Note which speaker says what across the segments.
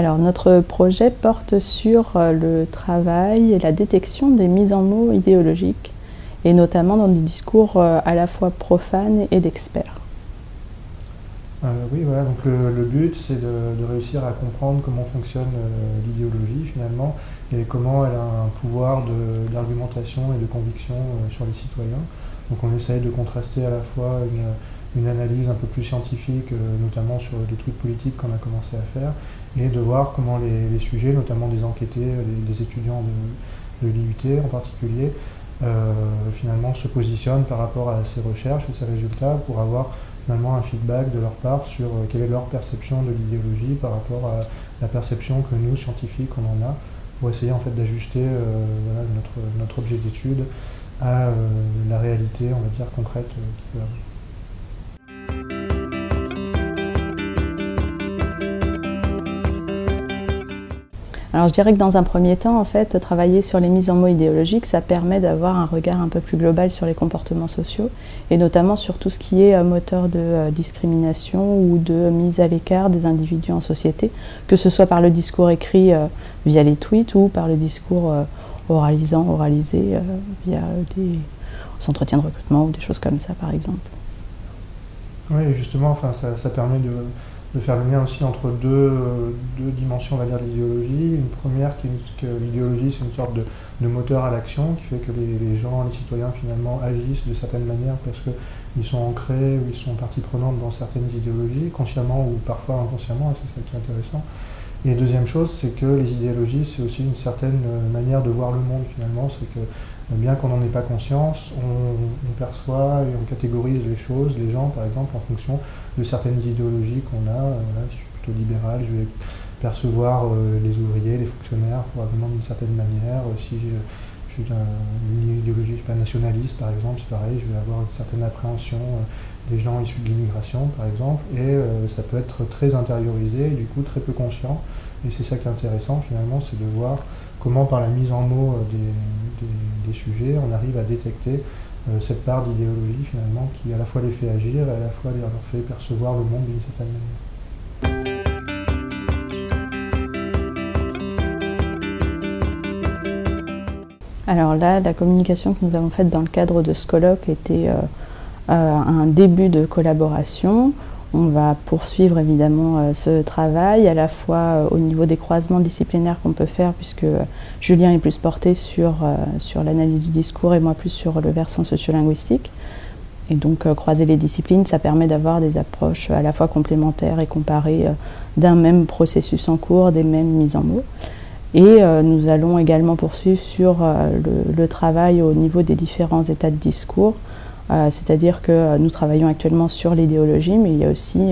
Speaker 1: Alors notre projet porte sur le travail et la détection des mises en mots idéologiques, et notamment dans des discours à la fois profanes et d'experts.
Speaker 2: Oui, voilà, donc le but c'est de réussir à comprendre comment fonctionne l'idéologie finalement et comment elle a un pouvoir d'argumentation et de conviction sur les citoyens. Donc on essaye de contraster à la fois une analyse un peu plus scientifique, notamment sur des trucs politiques qu'on a commencé à faire, et de voir comment les sujets, notamment des enquêtés, des étudiants de l'IUT en particulier, finalement se positionnent par rapport à ces recherches et ces résultats pour avoir finalement un feedback de leur part sur quelle est leur perception de l'idéologie par rapport à la perception que nous, scientifiques, on en a, pour essayer en fait d'ajuster voilà, notre objet d'étude à la réalité, on va dire, concrète qu'il peut avoir.
Speaker 1: Alors je dirais que dans un premier temps, en fait, travailler sur les mises en mots idéologiques, ça permet d'avoir un regard un peu plus global sur les comportements sociaux, et notamment sur tout ce qui est moteur de discrimination ou de mise à l'écart des individus en société, que ce soit par le discours écrit via les tweets ou par le discours oralisé via des entretiens de recrutement ou des choses comme ça, par exemple.
Speaker 2: Oui, justement, enfin, ça permet de faire le lien aussi entre deux dimensions, on va dire, de l'idéologie. Une première qui est que l'idéologie, c'est une sorte de moteur à l'action qui fait que les gens, les citoyens, finalement, agissent de certaines manières parce qu'ils sont ancrés ou ils sont partie prenante dans certaines idéologies, consciemment ou parfois inconsciemment, et c'est ça qui est intéressant. Et deuxième chose, c'est que les idéologies, c'est aussi une certaine manière de voir le monde, finalement. C'est que bien qu'on n'en ait pas conscience, on perçoit et on catégorise les choses, les gens par exemple, en fonction de certaines idéologies qu'on a. Voilà, si je suis plutôt libéral, je vais percevoir les ouvriers, les fonctionnaires probablement d'une certaine manière. Si je suis d'une idéologie, je sais pas, nationaliste par exemple, c'est pareil, je vais avoir une certaine appréhension des gens issus de l'immigration par exemple, et ça peut être très intériorisé et du coup très peu conscient. Et c'est ça qui est intéressant finalement, c'est de voir comment par la mise en mots des sujets, on arrive à détecter cette part d'idéologie finalement qui à la fois les fait agir et à la fois leur fait percevoir le monde d'une certaine manière.
Speaker 1: Alors là, la communication que nous avons faite dans le cadre de ce colloque était un début de collaboration. On va poursuivre évidemment ce travail, à la fois au niveau des croisements disciplinaires qu'on peut faire, puisque Julien est plus porté sur l'analyse du discours et moi plus sur le versant sociolinguistique. Et donc croiser les disciplines, ça permet d'avoir des approches à la fois complémentaires et comparées d'un même processus en cours, des mêmes mises en mots. Et nous allons également poursuivre sur le travail au niveau des différents états de discours. C'est-à-dire que nous travaillons actuellement sur l'idéologie, mais il y a aussi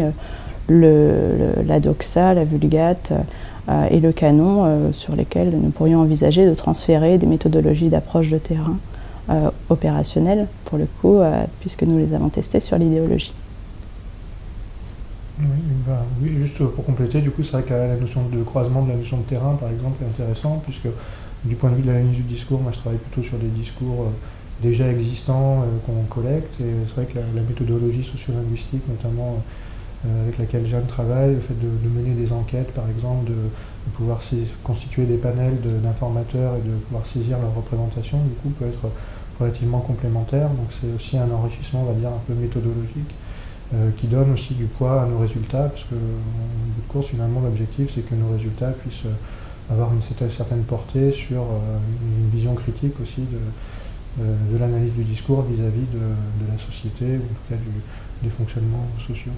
Speaker 1: la doxa, la vulgate et le canon sur lesquels nous pourrions envisager de transférer des méthodologies d'approche de terrain opérationnelles, pour le coup, puisque nous les avons testées sur l'idéologie.
Speaker 2: Oui, juste pour compléter, du coup, c'est vrai que la notion de croisement de la notion de terrain, par exemple, est intéressante, puisque du point de vue de l'analyse du discours, moi je travaille plutôt sur des discours déjà existants qu'on collecte, et c'est vrai que la méthodologie sociolinguistique, notamment avec laquelle Jeanne travaille, le fait de mener des enquêtes, par exemple, de pouvoir constituer des panels d'informateurs et de pouvoir saisir leur représentation, du coup, peut être relativement complémentaire. Donc c'est aussi un enrichissement, on va dire, un peu méthodologique, qui donne aussi du poids à nos résultats, parce que en bout de course, finalement, l'objectif, c'est que nos résultats puissent avoir une certaine portée sur une vision critique aussi de l'analyse du discours vis-à-vis de la société, ou en tout cas des fonctionnements sociaux.